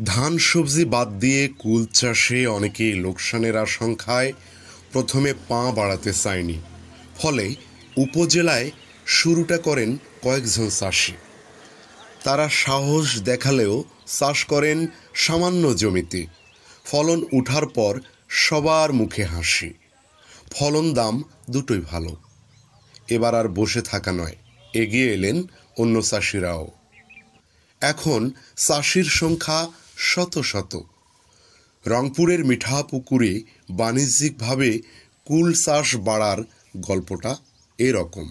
ধান সবজি বাদ দিয়ে কুল চাষে অনেকেই লোকসানের আশঙ্কায় প্রথমে পা বাড়াতে চায়নি। ফলে উপজেলায় শুরুটা করেন কয়েকজন চাষি। তারা সাহস দেখালেও চাষ করেন সামান্য জমিতে। ফলন উঠার পর সবার মুখে হাসি। ফলন দাম দুটোই ভালো। এবার আর বসে থাকা নয়, এগিয়ে এলেন অন্য চাষিরাও। এখন চাষির সংখ্যা শত শত। রংপুরের মিঠাপুকুরে বাণিজ্যিকভাবে কুল চাষ বাড়ার গল্পটা এরকম।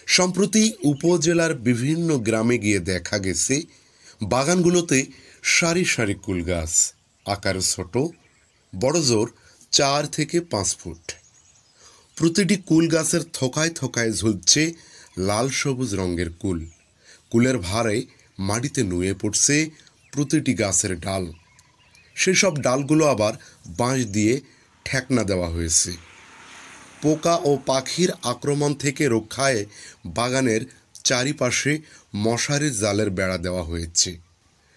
সম্প্রতি উপজেলার বিভিন্ন গ্রামে গিয়ে দেখা গেছে বাগানগুলোতে সারি সারি কুল গাছ, আকার ছোট, বড়জোর 4 থেকে 5 ফুট। প্রতিটি কুল গাছের থোকায় থোকায় ঝুলছে লাল সবুজ রঙের কুল। কুলের ভারে মাটিতে নুয়ে পড়ছে প্রতিটি গাছের ডাল। সেসব ডালগুলো আবার বাঁশ দিয়ে ঠেকনা দেওয়া হয়েছে। পোকা ও পাখির আক্রমণ থেকে রক্ষায় বাগানের চারিপাশে মশারির জালের বেড়া দেওয়া হয়েছে।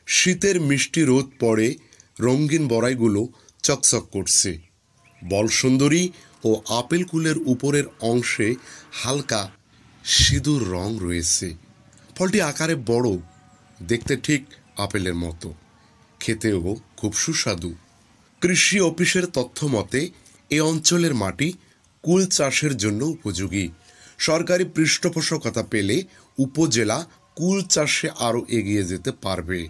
শীতের মিষ্টি রোদ পড়ে রঙিন বড়াইগুলো চকচক করছে। বলসুন্দরী ও আপেল কুলের উপরের অংশে হালকা সিঁদুর রং রয়েছে। ফলটি আকারে বড়, দেখতে ঠিক আপেলের মতো, খেতেও খুব সুস্বাদু। কৃষি অফিসের তথ্য মতে এ অঞ্চলের মাটি কুল চাষের জন্য উপযোগী। সরকারি পৃষ্ঠপোষকতা পেলে উপজেলা কুল চাষে আরও এগিয়ে যেতে পারবে।